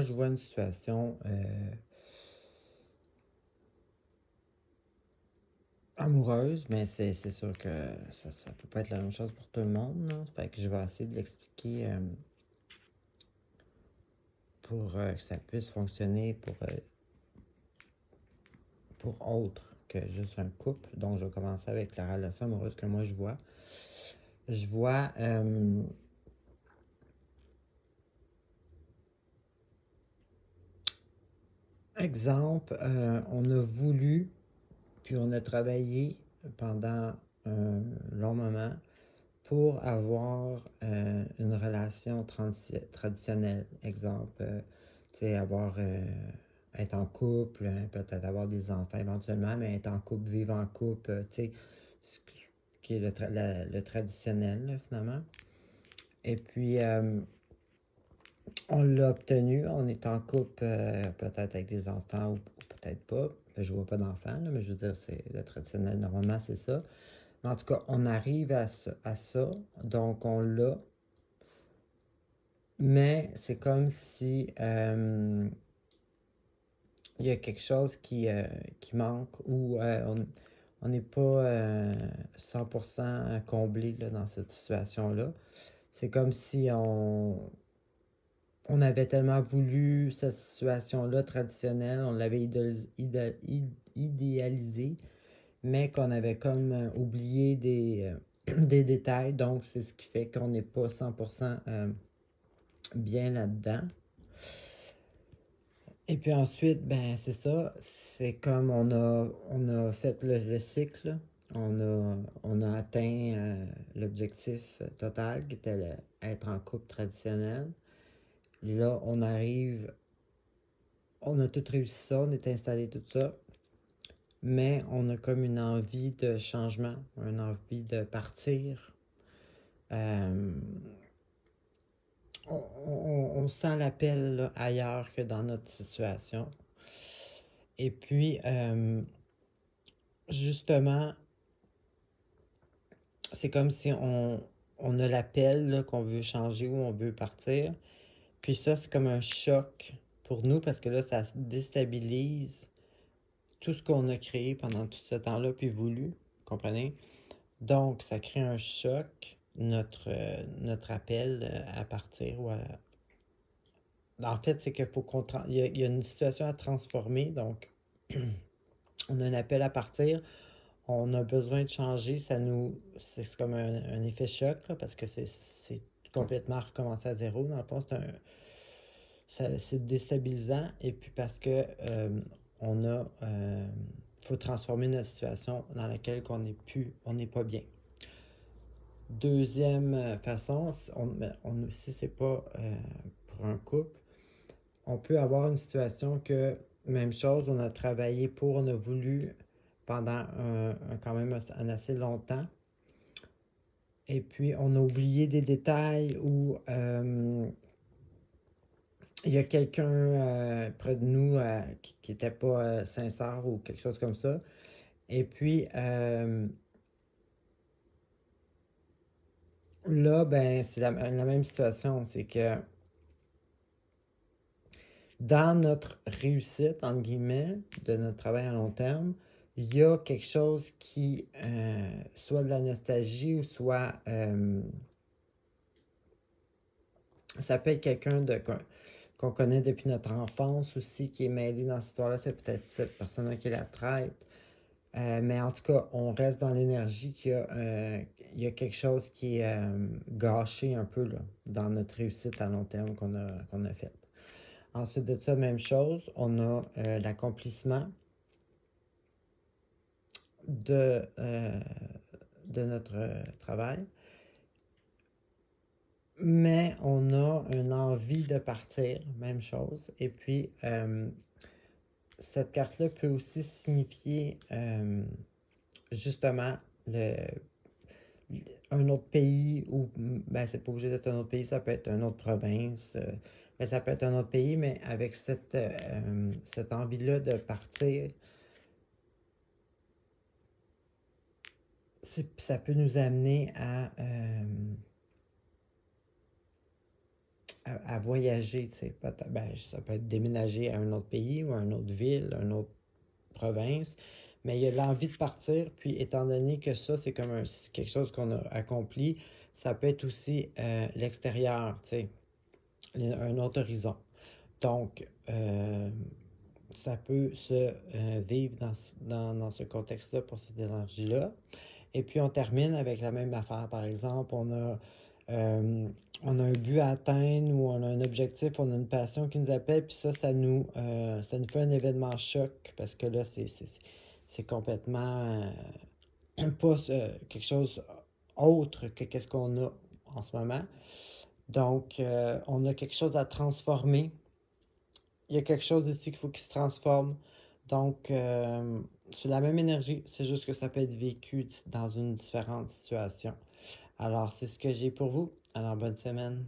je vois une situation amoureuse, mais c'est sûr que ça peut pas être la même chose pour tout le monde, là. Fait que je vais essayer de l'expliquer pour que ça puisse fonctionner pour autre que juste un couple. Donc, je vais commencer avec la relation amoureuse que moi je vois. Je vois exemple, on a voulu, puis on a travaillé pendant un long moment pour avoir une relation traditionnelle. Exemple, tu sais, être en couple, peut-être avoir des enfants éventuellement, mais être en couple, vivre en couple, tu sais, ce qui est le traditionnel, là, finalement. Et puis, on l'a obtenu, on est en couple, peut-être avec des enfants ou peut-être pas. Je vois pas d'enfants, là, mais je veux dire, c'est le traditionnel, normalement, c'est ça. Mais en tout cas, on arrive à ça, donc on l'a. Mais c'est comme si il y a quelque chose qui manque ou on n'est pas 100% comblé là, dans cette situation-là. C'est comme si on avait tellement voulu cette situation-là traditionnelle, on l'avait idéalisée, mais qu'on avait comme oublié des détails. Donc, c'est ce qui fait qu'on n'est pas 100% bien là-dedans. Et puis ensuite, ben c'est ça, c'est comme on a fait le cycle, on a atteint l'objectif total qui était être en couple traditionnel. Là, on arrive, on a tout réussi ça, on est installé tout ça, mais on a comme une envie de changement, une envie de partir. Euh, on sent l'appel là, ailleurs que dans notre situation. Et puis, justement, c'est comme si on a l'appel là, qu'on veut changer ou on veut partir. Puis ça, c'est comme un choc pour nous parce que là, ça déstabilise tout ce qu'on a créé pendant tout ce temps-là, puis voulu, vous comprenez? Donc, ça crée un choc, notre appel à partir. En fait, c'est qu'il faut il y a une situation à transformer, donc on a un appel à partir, on a besoin de changer, c'est comme un effet choc, là, parce que c'est complètement recommencer à zéro. Dans le fond, c'est déstabilisant. Et puis parce que faut transformer notre situation dans laquelle on n'est pas bien. Deuxième façon, si c'est pas pour un couple, on peut avoir une situation que, même chose, on a travaillé on a voulu pendant quand même un assez longtemps. Et puis, on a oublié des détails où il y a quelqu'un près de nous qui n'était pas sincère ou quelque chose comme ça. Et puis, là, ben, c'est la même situation. C'est que dans notre réussite, entre guillemets, de notre travail à long terme, il y a quelque chose qui, soit de la nostalgie ou soit, ça peut être quelqu'un qu'on connaît depuis notre enfance aussi, qui est mêlé dans cette histoire-là. C'est peut-être cette personne-là qui la traite. Mais en tout cas, on reste dans l'énergie il y a quelque chose qui est gâché un peu là, dans notre réussite à long terme qu'on a faite. Ensuite de ça, même chose, on a l'accomplissement de, euh, de notre travail, mais on a une envie de partir, même chose. Et puis, cette carte-là peut aussi signifier justement un autre pays ou ben c'est pas obligé d'être un autre pays, ça peut être une autre province, mais ça peut être un autre pays, mais avec cette envie-là de partir, ça peut nous amener à voyager, tu sais. Ben, ça peut être déménager à un autre pays ou à une autre ville, une autre province, mais il y a l'envie de partir, puis étant donné que ça, c'est comme c'est quelque chose qu'on a accompli, ça peut être aussi l'extérieur, tu sais, un autre horizon. Donc, ça peut se vivre dans ce contexte-là pour cette énergie-là. Et puis on termine avec la même affaire. Par exemple, on a un but à atteindre ou on a un objectif, on a une passion qui nous appelle, puis ça nous fait un événement choc parce que là, c'est complètement pas quelque chose autre que qu'est-ce qu'on a en ce moment. Donc, on a quelque chose à transformer. Il y a quelque chose ici qu'il faut qu'il se transforme. Donc, c'est la même énergie, c'est juste que ça peut être vécu dans une différente situation. Alors, c'est ce que j'ai pour vous. Alors, bonne semaine.